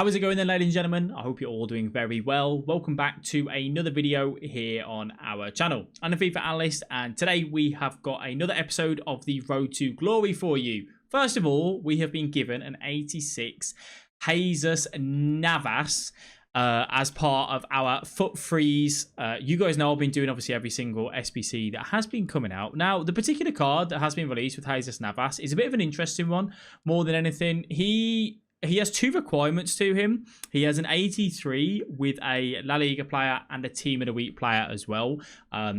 How is it going then, ladies and gentlemen? I hope you're all doing very well. Welcome back to another video here on our channel. I'm a FIFA analyst, and today we have got another episode of the Road to Glory for you. First of all, we have been given an 86 Jesus Navas as part of our FUT Freeze. You guys know I've been doing obviously every single SBC that has been coming out. Now, the particular card that has been released with Jesus Navas is a bit of an interesting one. More than anything, he has two requirements to him. He has an 83 with a La Liga player and a Team of the Week player as well,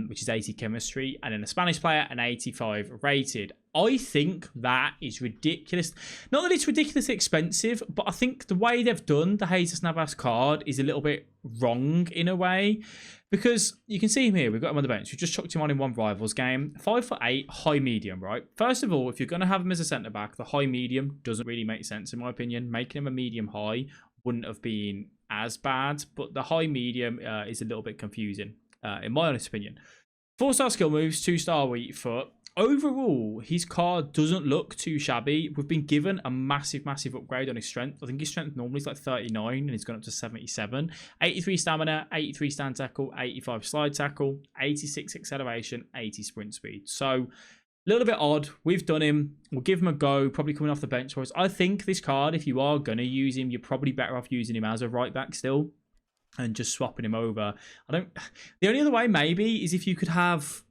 which is 80 chemistry, and then a Spanish player, an 85 rated. I think that is ridiculous. Not that it's ridiculously expensive, but I think the way they've done the Jesus Navas card is a little bit wrong in a way. Because you can see him here, we've got him on the bench. We've just chucked him on in one Rivals game. 5'8", high medium, right? First of all, if you're going to have him as a centre-back, the high medium doesn't really make sense in my opinion. Making him a medium high wouldn't have been as bad, but the high medium is a little bit confusing, in my honest opinion. 4-star skill moves, 2-star weak foot. Overall, his card doesn't look too shabby. We've been given a massive upgrade on his strength. I think his strength normally is like 39 and he's gone up to 77. 83 stamina, 83 stand tackle, 85 slide tackle, 86 acceleration, 80 sprint speed. So a little bit odd. We've done him. We'll give him a go, probably coming off the bench for us. I think this card, if you are going to use him, you're probably better off using him as a right back still and just swapping him over. The only other way maybe is if you could have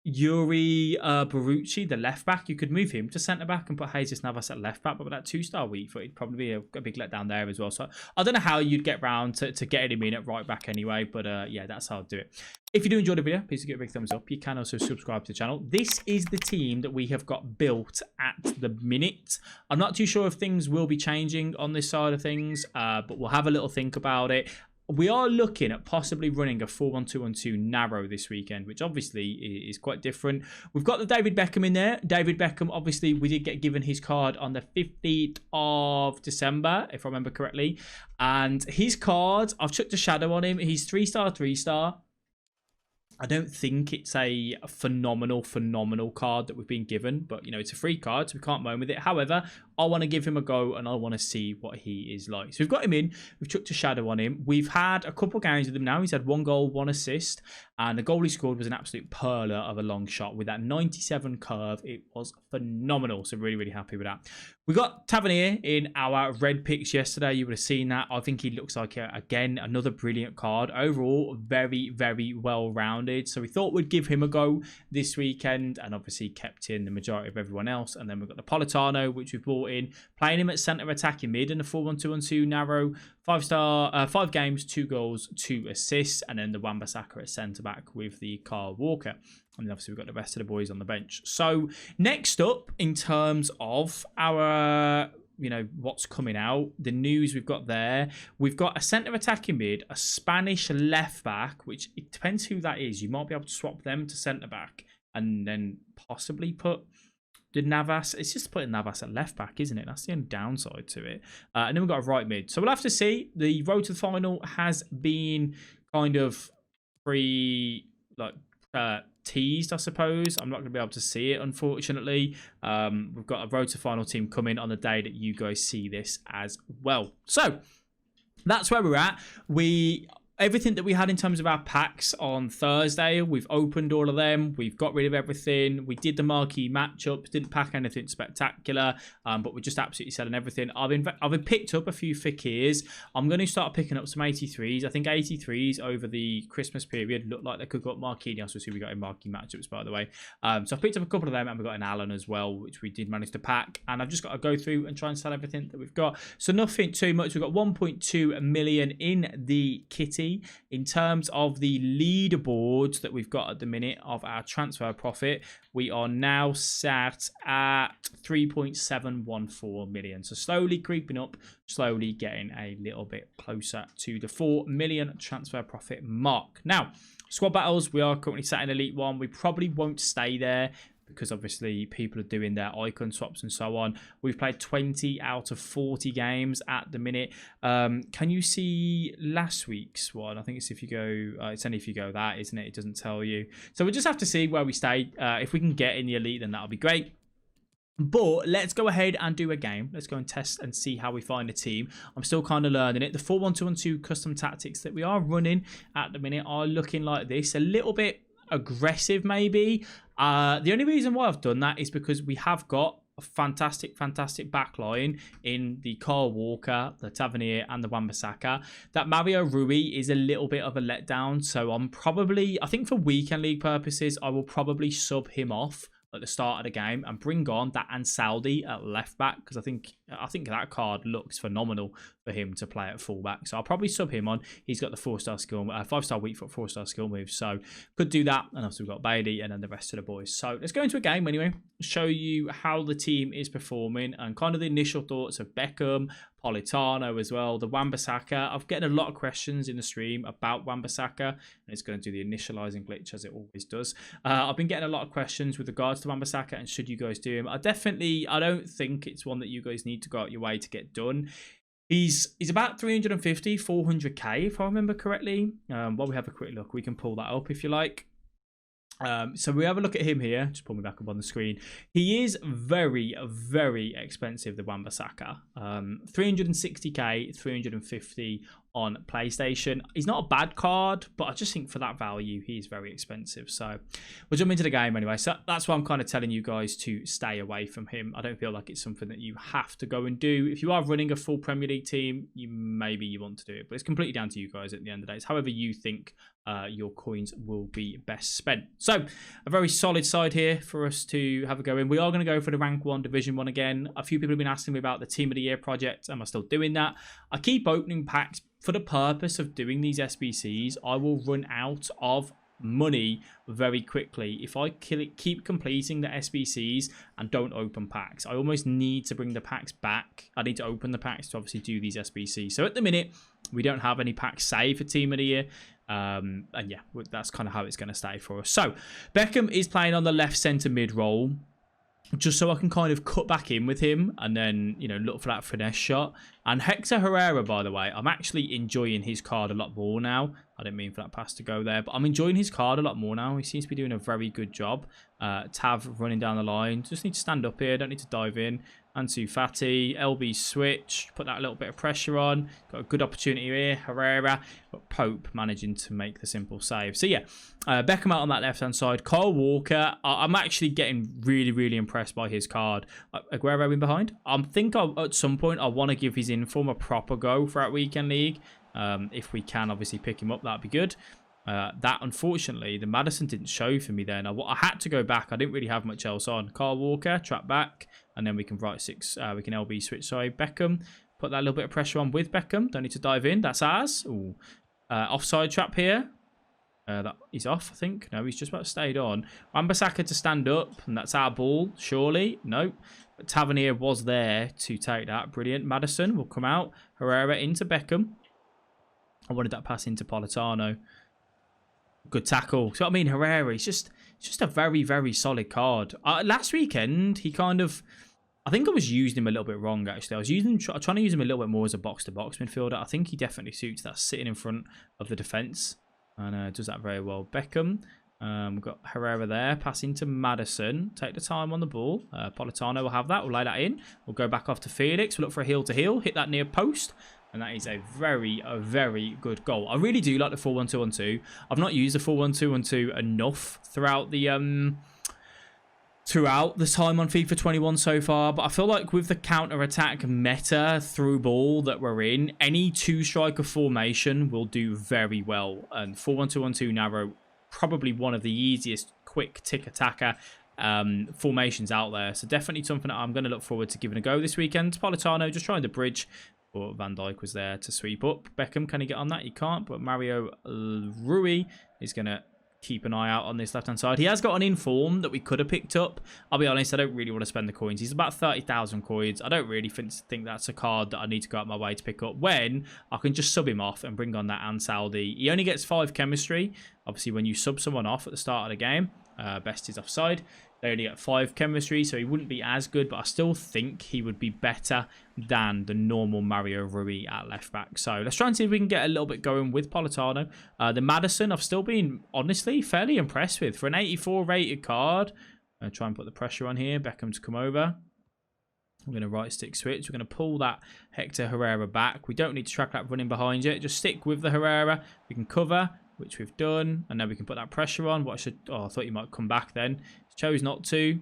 Yuri Barucci, the left back, you could move him to centre back and put Jesus Navas at left back, but with that 2-star weak foot, it'd probably be a big letdown there as well. So I don't know how you'd get round to getting him in at right back anyway, but yeah, that's how I'd do it. If you do enjoy the video, please give it a big thumbs up. You can also subscribe to the channel. This is the team that we have got built at the minute. I'm not too sure if things will be changing on this side of things, but we'll have a little think about it. We are looking at possibly running a 4-1-2-1-2 narrow this weekend, which obviously is quite different. We've got the David Beckham in there. David Beckham, obviously, we did get given his card on the 15th of December, if I remember correctly. And his card, I've chucked a shadow on him. He's 3-star, 3-star. I don't think it's a phenomenal card that we've been given, but, you know, it's a free card, so we can't moan with it. However, I want to give him a go, and I want to see what he is like. So we've got him in. We've chucked a shadow on him. We've had a couple games with him now. He's had 1 goal, 1 assist, and the goal he scored was an absolute perler of a long shot with that 97 curve. It was phenomenal, so really happy with that. We got Tavernier in our red picks yesterday. You would have seen that. I think he looks like, again, another brilliant card. Overall, very well-rounded. So we thought we'd give him a go this weekend, and obviously kept in the majority of everyone else. And then we've got the Politano, which we brought in, playing him at centre attacking mid in a 4-1-2-1-2 narrow. 5 games, 2 goals, 2 assists, and then the Wan-Bissaka at centre-back with the Carl Walker. And obviously we've got the rest of the boys on the bench. So next up, in terms of our, you know, what's coming out, the news we've got there, we've got a centre attacking mid, a Spanish left back, which it depends who that is. You might be able to swap them to centre back and then possibly put the Navas. It's just putting Navas at left back, isn't it? That's the only downside to it. And then we've got a right mid. So we'll have to see. The road to the final has been kind of teased, I suppose. I'm not going to be able to see it, unfortunately. We've got a road to final team coming on the day that you guys see this as well. So that's where we're at. Everything that we had in terms of our packs on Thursday, we've opened all of them. We've got rid of everything. We did the marquee matchups, didn't pack anything spectacular, but we're just absolutely selling everything. I've picked up a few Fakirs. I'm going to start picking up some 83s. I think 83s over the Christmas period look like they could go up Marquinhos, which we got in marquee matchups, by the way. So I've picked up a couple of them, and we've got an Allen as well, which we did manage to pack. And I've just got to go through and try and sell everything that we've got. So nothing too much. We've got 1.2 million in the kitty. In terms of the leaderboards that we've got at the minute of our transfer profit, we are now sat at 3.714 million. So slowly creeping up, slowly getting a little bit closer to the 4 million transfer profit mark. Now, squad battles, we are currently sat in Elite 1. We probably won't stay there, because obviously people are doing their icon swaps and so on. We've played 20 out of 40 games at the minute. Can you see last week's one? I think it's if you go, it's only if you go that, isn't it? It doesn't tell you. So we'll just have to see where we stay. If we can get in the elite, then that'll be great. But let's go ahead and do a game. Let's go and test and see how we find a team. I'm still kind of learning it. The 4-1-2-1-2 custom tactics that we are running at the minute are looking like this. A little bit aggressive, maybe. The only reason why I've done that is because we have got a fantastic back line in the Kyle Walker, the Tavernier, and the Wan-Bissaka. That Mario Rui is a little bit of a letdown. So I think for weekend league purposes, I will probably sub him off at the start of the game and bring on that Ansaldi at left back, because I think that card looks phenomenal for him to play at fullback. So I'll probably sub him on. He's got the 4-star skill, 5-star weak foot, 4-star skill move. So could do that. And also we've got Bailey and then the rest of the boys. So let's go into a game anyway. Show you how the team is performing and kind of the initial thoughts of Beckham, Politano as well, the Wan-Bissaka. I've getting a lot of questions in the stream about Wan-Bissaka, and it's going to do the initializing glitch as it always does. I've been getting a lot of questions with regards to Wan-Bissaka and should you guys do him. I don't think it's one that you guys need to go out your way to get done. He's about 350, 400k if I remember correctly. While we have a quick look, we can pull that up if you like. So we have a look at him here. Just pull me back up on the screen. He is very expensive, the Wan-Bissaka. 360k, 350 on PlayStation. He's not a bad card, but I just think for that value, he's very expensive. So we'll jump into the game anyway. So that's why I'm kind of telling you guys to stay away from him. I don't feel like it's something that you have to go and do. If you are running a full Premier League team, maybe you want to do it, but it's completely down to you guys at the end of the day. It's however you think your coins will be best spent. So a very solid side here for us to have a go in. We are going to go for the rank 1 division 1 again. A few people have been asking me about the team of the year project. Am I still doing that? I keep opening packs for the purpose of doing these SBCs. I will run out of money very quickly if I keep completing the SBCs and don't open packs. I almost need to bring the packs back. I need to open the packs to obviously do these SBCs. So at the minute, we don't have any packs saved for team of the year. And yeah, that's kind of how it's going to stay for us. So Beckham is playing on the left centre mid role, just so I can kind of cut back in with him and then, you know, look for that finesse shot. And Hector Herrera, by the way, I'm actually enjoying his card a lot more now. I didn't mean for that pass to go there, but I'm enjoying his card a lot more now. He seems to be doing a very good job. Tav running down the line. Just need to stand up here. Don't need to dive in. Ansu Fati, LB switch. Put that little bit of pressure on. Got a good opportunity here. Herrera. But Pope managing to make the simple save. So yeah, Beckham out on that left-hand side. Kyle Walker. I'm actually getting really impressed by his card. Aguero in behind. I think at some point I want to give his inform a proper go for our weekend league. If we can obviously pick him up, that'd be good. That unfortunately the Madison didn't show for me then. I had to go back. I didn't really have much else on. Kyle Walker, trap back, and then we can right 6. We can LB switch. Sorry, Beckham. Put that little bit of pressure on with Beckham. Don't need to dive in. That's ours. Ooh. Offside trap here. That he's off, I think. No, he's just about stayed on. Wan-Bissaka to stand up, and that's our ball. Surely, no. But Tavernier was there to take that. Brilliant. Madison will come out. Herrera into Beckham. I wanted that pass into Politano. Good tackle. So I mean, Herrera, it's just a very solid card. Last weekend, he kind of, I think I was using him a little bit wrong actually. I was trying to use him a little bit more as a box-to-box midfielder. I think he definitely suits that, sitting in front of the defence, and does that very well. Beckham, we've got Herrera there, pass into Madison. Take the time on the ball. Politano will have that. We'll lay that in. We'll go back off to Felix. We'll look for a heel to heel. Hit that near post. And that is a very good goal. I really do like the 4-1-2-1-2. I've not used the 4-1-2-1-2 enough throughout the time on FIFA 21 so far, but I feel like with the counter-attack meta through ball that we're in, any 2-striker formation will do very well. And 4-1-2-1-2 narrow, probably one of the easiest quick tick attacker formations out there. So definitely something that I'm going to look forward to giving a go this weekend. Politano just trying to bridge. But Van Dijk was there to sweep up. Beckham, can he get on that? He can't. But Mario Rui is going to keep an eye out on this left-hand side. He has got an inform that we could have picked up. I'll be honest, I don't really want to spend the coins. He's about 30,000 coins. I don't really think that's a card that I need to go out my way to pick up, when I can just sub him off and bring on that Ansaldi. He only gets 5 chemistry. Obviously, when you sub someone off at the start of the game, best is offside. They only get 5 chemistry, so he wouldn't be as good, but I still think he would be better than the normal Mario Rui at left back. So let's try and see if we can get a little bit going with Politano. The Madison, I've still been, honestly, fairly impressed with. For an 84 rated card, going to try and put the pressure on here. Beckham to come over. We're going to right stick switch. We're going to pull that Hector Herrera back. We don't need to track that running behind you. Just stick with the Herrera. We can cover, which we've done. And then we can put that pressure on. I thought you might come back then. Chose not to.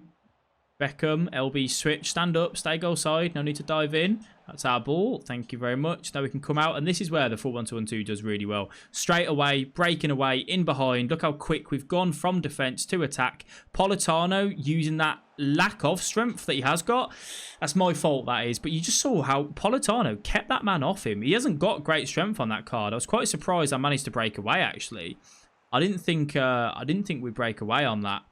Beckham, LB switch, stand up, stay goal side. No need to dive in. That's our ball. Thank you very much. Now we can come out. And this is where the 4-1-2-1-2 does really well. Straight away, breaking away, in behind. Look how quick we've gone from defence to attack. Politano using that lack of strength that he has got. That's my fault, that is. But you just saw how Politano kept that man off him. He hasn't got great strength on that card. I was quite surprised I managed to break away, actually. I didn't think we'd break away on that.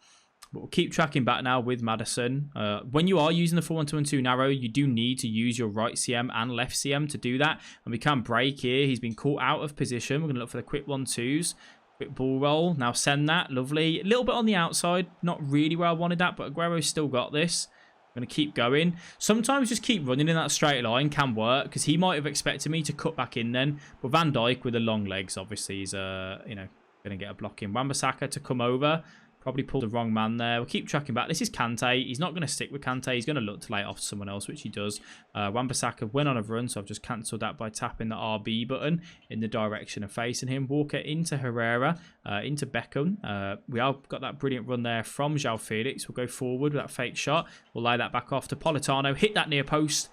But we'll keep tracking back now with Maddison. When you are using the 4-1-2-1-2 narrow, you do need to use your right CM and left CM to do that. And we can break here. He's been caught out of position. We're going to look for the quick 1-2s. Quick ball roll. Now send that. Lovely. A little bit on the outside. Not really where I wanted that, but Aguero's still got this. I'm going to keep going. Sometimes just keep running in that straight line can work, because he might have expected me to cut back in then. But Van Dijk with the long legs, obviously, is going to get a block in. Wan-Bissaka to come over. Probably pulled the wrong man there. We'll keep tracking back. This is Kante. He's not going to stick with Kante. He's going to look to lay it off to someone else, which he does. Wan-Bissaka went on a run, so I've just cancelled that by tapping the RB button in the direction of facing him. Walker into Herrera, into Beckham. We have got that brilliant run there from João Felix. We'll go forward with that fake shot. We'll lay that back off to Politano. Hit that near post.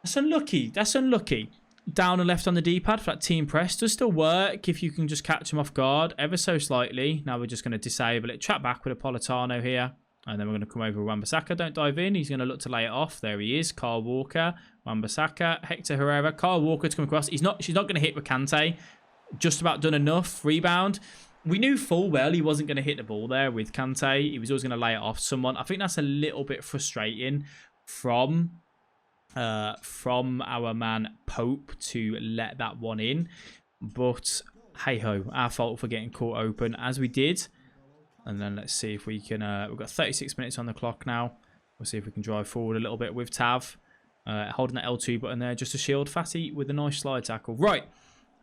That's unlucky. That's unlucky. Down and left on the D-pad for that team press. Does still work if you can just catch him off guard ever so slightly. Now we're just going to disable it. Trap back with a Politano here. And then we're going to come over with Wan-Bissaka. Don't dive in. He's going to look to lay it off. There he is. Kyle Walker. Wan-Bissaka. Hector Herrera. Kyle Walker to come across. She's not going to hit with Kante. Just about done enough. Rebound. We knew full well he wasn't going to hit the ball there with Kante. He was always going to lay it off someone. I think that's a little bit frustrating from our man Pope to let that one in, but hey ho, our fault for getting caught open as we did. And then let's see if we can we've got 36 minutes on the clock now. We'll see if we can drive forward a little bit with Tav, holding that L2 button there just to shield Fatty with a nice slide tackle. Right,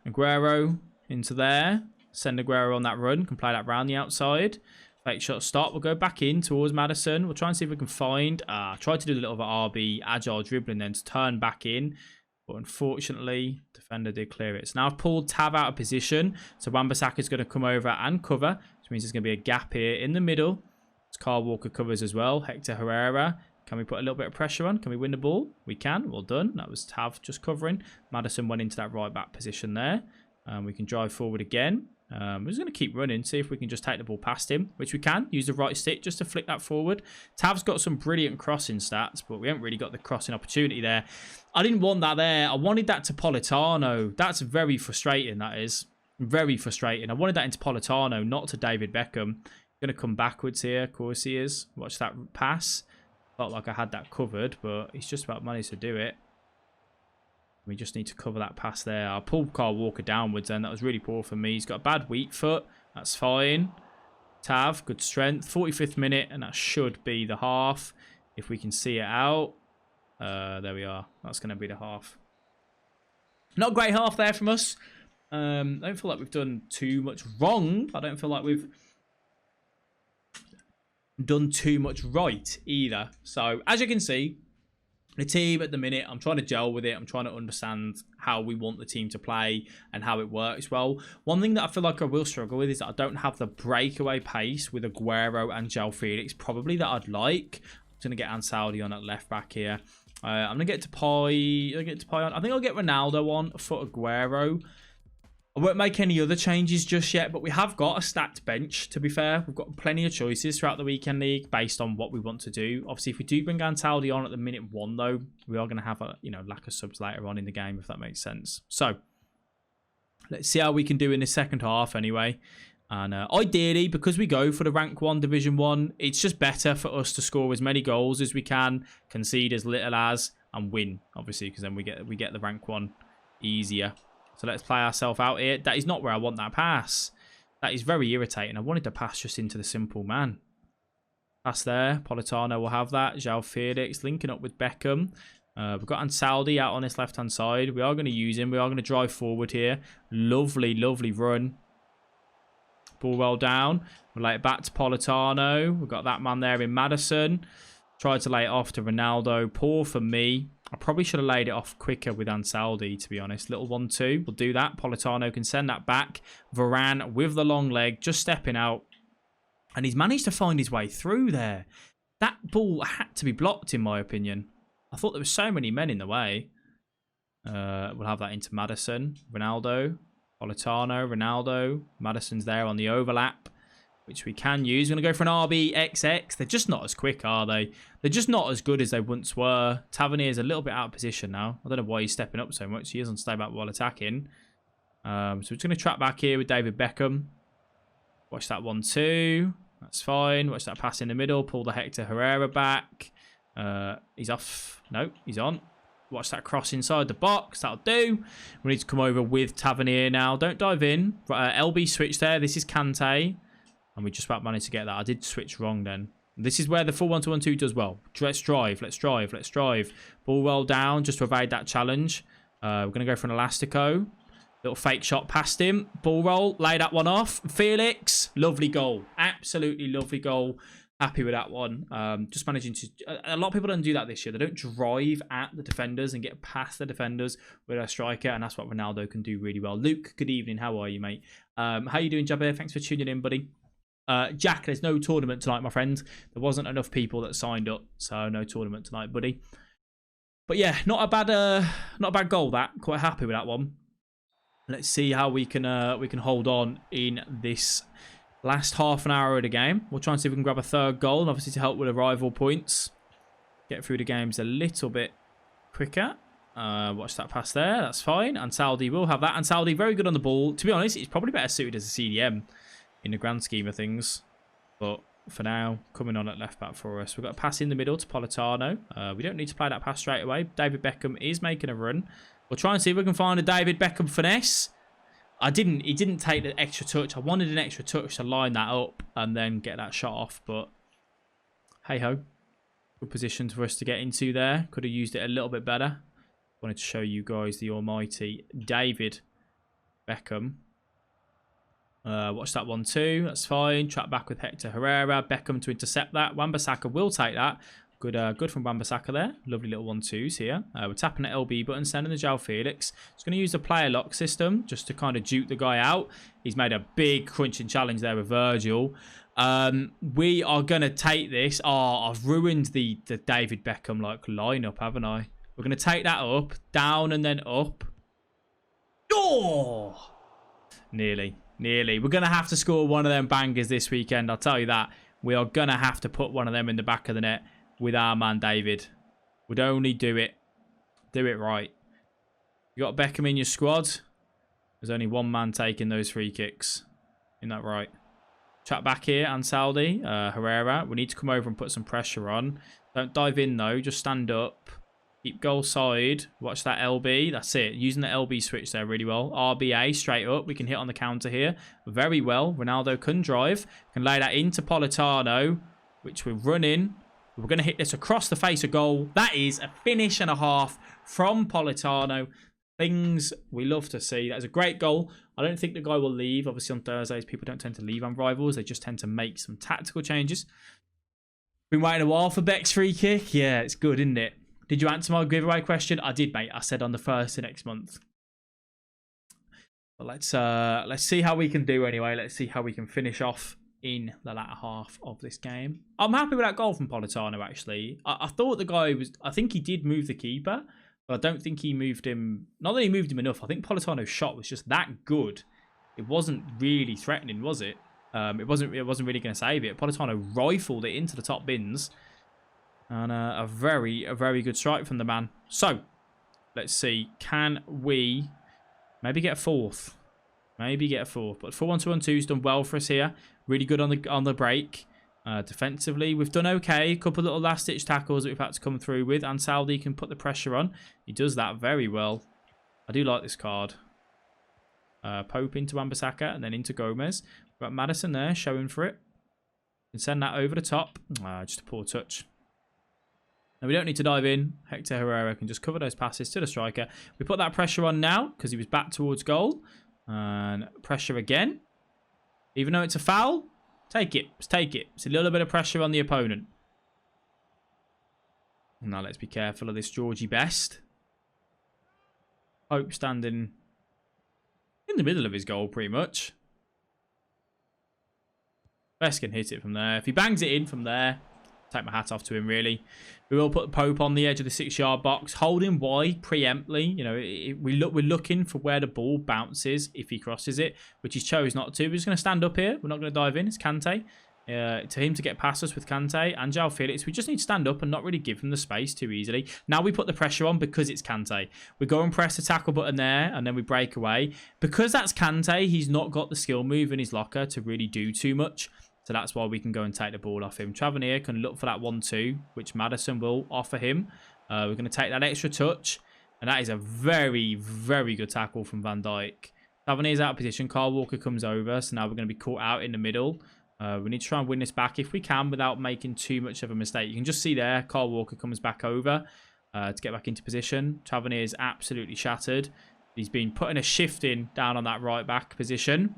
Aguero into there. Send Aguero on that run, can play that round the outside. Fake shot stop. We'll go back in towards Maddison. We'll try and see if we can find... try to do a little bit of RB, agile dribbling, then to turn back in. But unfortunately, defender did clear it. So now I've pulled Tav out of position. So Wan-Bissaka is going to come over and cover, which means there's going to be a gap here in the middle. As Kyle Walker covers as well. Hector Herrera. Can we put a little bit of pressure on? Can we win the ball? We can. Well done. That was Tav just covering. Maddison went into that right back position there. We can drive forward again. We're just going to keep running, see if we can just take the ball past him, which we can. Use the right stick just to flick that forward. Tav's got some brilliant crossing stats, but we haven't really got the crossing opportunity there. I didn't want that there. I wanted that to Politano. That's very frustrating, that is. Very frustrating. I wanted that into Politano, not to David Beckham. Going to come backwards here. Of course he is. Watch that pass. Felt like I had that covered, but he's just about managed to do it. We just need to cover that pass there. I'll pull Kyle Walker downwards then. That was really poor for me. He's got a bad weak foot. That's fine. Tav, good strength. 45th minute, and that should be the half. If we can see it out. There we are. That's going to be the half. Not a great half there from us. I don't feel like we've done too much wrong. I don't feel like we've done too much right either. So, as you can see, the team at the minute, I'm trying to gel with it. I'm trying to understand how we want the team to play and how it works well. One thing that I feel like I will struggle with is that I don't have the breakaway pace with Aguero and João Felix, probably that I'd like. I'm going to get Ansaldi on at left back here. I'm going to get Depay on. I think I'll get Ronaldo on for Aguero. I won't make any other changes just yet, but we have got a stacked bench, to be fair. We've got plenty of choices throughout the weekend league based on what we want to do. Obviously, if we do bring Ansaldi on at the minute 1, though, we are going to have a lack of subs later on in the game, if that makes sense. So, let's see how we can do in the second half anyway. And ideally, because we go for the rank 1, Division 1, it's just better for us to score as many goals as we can, concede as little as, and win, obviously, because then we get the rank 1 easier. So let's play ourselves out here. That is not where I want that pass. That is very irritating. I wanted to pass just into the simple man. Pass there. Politano will have that. João Felix linking up with Beckham. We've got Ansaldi out on this left-hand side. We are going to use him. We are going to drive forward here. Lovely, lovely run Ball well down. We'll lay it back to Politano. We've got that man there in Maddison. Tried to lay it off to Ronaldo. Poor for me. I probably should have laid it off quicker with Ansaldi, to be honest. Little 1-2. We'll do that. Politano can send that back. Varane with the long leg, just stepping out. And he's managed to find his way through there. That ball had to be blocked, in my opinion. I thought there were so many men in the way. We'll have that into Maddison. Ronaldo. Politano. Ronaldo. Maddison's there on the overlap, which we can use. We're going to go for an RBXX. They're just not as quick, are they? They're just not as good as they once were. Tavernier's a little bit out of position now. I don't know why he's stepping up so much. He is on stay back while attacking. So we're just going to trap back here with David Beckham. Watch that 1-2. That's fine. Watch that pass in the middle. Pull the Hector Herrera back. He's off. No, he's on. Watch that cross inside the box. That'll do. We need to come over with Tavernier now. Don't dive in. LB switch there. This is Kante. And we just about managed to get that. I did switch wrong then. This is where the full 1-2-1-2 does well. Let's drive. Let's drive. Let's drive. Ball well down just to evade that challenge. We're going to go for an Elastico. Little fake shot past him. Ball roll. Lay that one off. Felix. Lovely goal. Absolutely lovely goal. Happy with that one. Just managing to... A lot of people don't do that this year. They don't drive at the defenders and get past the defenders with a striker. And that's what Ronaldo can do really well. Luke, good evening. How are you, mate? How you doing, Jabir? Thanks for tuning in, buddy. Jack, there's no tournament tonight, my friend. There wasn't enough people that signed up. So no tournament tonight, buddy. But yeah, not a bad goal, that. Quite happy with that one. Let's see how we can hold on in this last half an hour of the game. We'll try and see if we can grab a third goal, and obviously to help with arrival points. Get through the games a little bit quicker. Watch that pass there. That's fine. And Saldi will have that. And Saldi, very good on the ball. To be honest, he's probably better suited as a CDM in the grand scheme of things. But for now, coming on at left back for us. We've got a pass in the middle to Politano. We don't need to play that pass straight away. David Beckham is making a run. We'll try and see if we can find a David Beckham finesse. He didn't take the extra touch. I wanted an extra touch to line that up and then get that shot off. But hey-ho. Good position for us to get into there. Could have used it a little bit better. Wanted to show you guys the almighty David Beckham. Watch that 1-2. That's fine. Trap back with Hector Herrera. Beckham to intercept that. Wan-Bissaka will take that. Good from Wan-Bissaka there. Lovely little 1-2s here. We're tapping the LB button, sending the João Felix. Just going to use the player lock system just to kind of duke the guy out. He's made a big crunching challenge there with Virgil. We are going to take this. Oh, I've ruined the David Beckham like lineup, haven't I? We're going to take that up, down and then up. Oh! Nearly. We're going to have to score one of them bangers this weekend. I'll tell you that. We are going to have to put one of them in the back of the net with our man David. Would only do it right. You got Beckham in your squad. There's only one man taking those free kicks. Isn't that right? Chat back here, Ansaldi, Herrera. We need to come over and put some pressure on. Don't dive in though. Just stand up. Keep goal side. Watch that LB. That's it. Using the LB switch there really well. RBA straight up. We can hit on the counter here. Very well. Ronaldo can drive. Can lay that into Politano, which we're running. We're going to hit this across the face of goal. That is a finish and a half from Politano. Things we love to see. That is a great goal. I don't think the guy will leave. Obviously on Thursdays, people don't tend to leave on rivals. They just tend to make some tactical changes. Been waiting a while for Beck's free kick. Yeah, it's good, isn't it? Did you answer my giveaway question? I did, mate. I said on the 1st of next month. But let's see how we can do anyway. Let's see how we can finish off in the latter half of this game. I'm happy with that goal from Politano, actually. I thought the guy was... I think he did move the keeper, but I don't think he moved him... Not that he moved him enough. I think Politano's shot was just that good. It wasn't really threatening, was it? It wasn't really going to save it. Politano rifled it into the top bins. And a very good strike from the man. So, let's see. Can we maybe get a fourth? Maybe get a fourth. But 4-1-2-1-2's done well for us here. Really good on the break. Defensively, we've done okay. A couple of little last-ditch tackles that we've had to come through with. And Saldi can put the pressure on. He does that very well. I do like this card. Pope into Wan-Bissaka and then into Gomez. We've got Maddison there showing for it. Can send that over the top. Just a poor touch. Now, we don't need to dive in. Hector Herrera can just cover those passes to the striker. We put that pressure on now because he was back towards goal. And pressure again. Even though it's a foul, take it. Let's take it. It's a little bit of pressure on the opponent. Now let's be careful of this Georgie Best. Pope standing in the middle of his goal, pretty much. Best can hit it from there. If he bangs it in from there, take my hat off to him, really. We will put Pope on the edge of the 6-yard box, holding wide, preemptly. You know, we're looking for where the ball bounces if he crosses it, which he chose not to. We're just going to stand up here. We're not going to dive in. It's Kante. To him to get past us with Kante and João Felix. We just need to stand up and not really give him the space too easily. Now we put the pressure on because it's Kante. We go and press the tackle button there and then we break away. Because that's Kante, he's not got the skill move in his locker to really do too much. So that's why we can go and take the ball off him. Tavernier can look for that 1-2, which Maddison will offer him. We're going to take that extra touch. And that is a very, very good tackle from Van Dijk. Tavernier's out of position. Kyle Walker comes over. So now we're going to be caught out in the middle. We need to try and win this back if we can without making too much of a mistake. You can just see there, Kyle Walker comes back over to get back into position. Tavernier is absolutely shattered. He's been putting a shift in down on that right back position.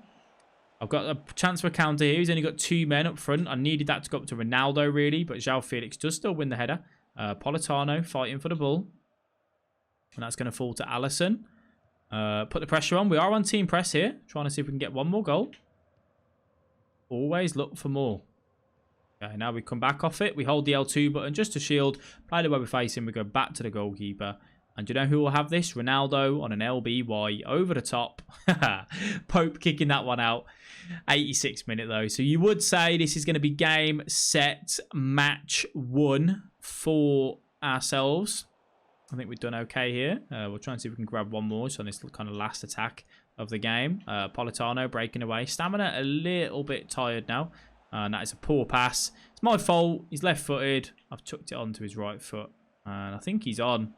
I've got a chance for a counter here. He's only got 2 men up front. I needed that to go up to Ronaldo, really. But João Felix does still win the header. Politano fighting for the ball. And that's going to fall to Alisson. Put the pressure on. We are on team press here. Trying to see if we can get one more goal. Always look for more. Okay, now we come back off it. We hold the L2 button just to shield. Play the way we're facing. We go back to the goalkeeper. And you know who will have this? Ronaldo on an LBY over the top. Pope kicking that one out. 86th minute though. So you would say this is going to be game, set, match 1 for ourselves. I think we've done okay here. We'll try and see if we can grab one more. So on this kind of last attack of the game. Politano breaking away. Stamina a little bit tired now. And that is a poor pass. It's my fault. He's left-footed. I've chucked it onto his right foot. And I think he's on.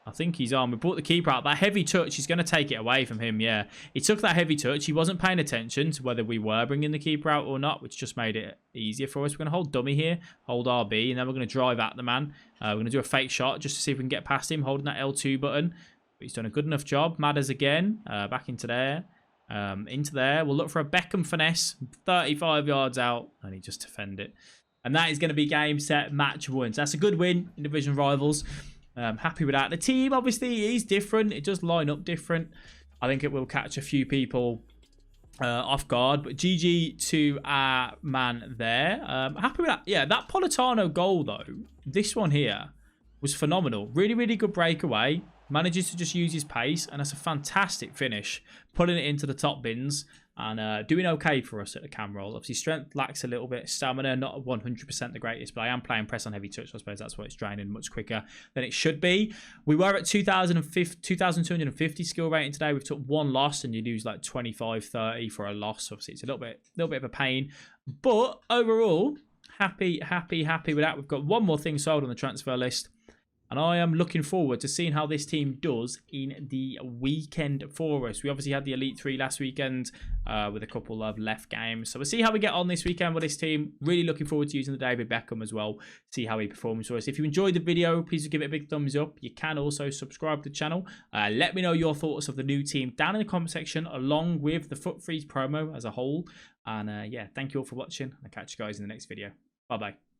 We brought the keeper out. That heavy touch, he's going to take it away from him, yeah. He took that heavy touch. He wasn't paying attention to whether we were bringing the keeper out or not, which just made it easier for us. We're going to hold dummy here, hold RB, and then we're going to drive at the man. We're going to do a fake shot just to see if we can get past him, holding that L2 button. But he's done a good enough job. Madders again, back into there. We'll look for a Beckham finesse, 35 yards out, and he just defend it. And that is going to be game, set, match 1. So that's a good win in division rivals. Happy with that. The team obviously is different. It does line up different. I think it will catch a few people off guard. But GG to our man there. Happy with that. Yeah, that Politano goal though, this one here was phenomenal. Really, really good breakaway. Manages to just use his pace, and that's a fantastic finish. Putting it into the top bins and doing okay for us at the cam roll. Obviously, strength lacks a little bit. Stamina, not 100% the greatest, but I am playing press on heavy touch. So I suppose that's why it's draining much quicker than it should be. We were at 2,250 skill rating today. We've took 1 loss, and you lose like 25, 30 for a loss. Obviously, it's a little bit of a pain. But overall, happy with that. We've got 1 more thing sold on the transfer list. And I am looking forward to seeing how this team does in the weekend for us. We obviously had the Elite 3 last weekend with a couple of left games. So we'll see how we get on this weekend with this team. Really looking forward to using the David Beckham as well. See how he performs for us. If you enjoyed the video, please give it a big thumbs up. You can also subscribe to the channel. Let me know your thoughts of the new team down in the comment section, along with the FUT Freeze promo as a whole. And yeah, thank you all for watching. I'll catch you guys in the next video. Bye-bye.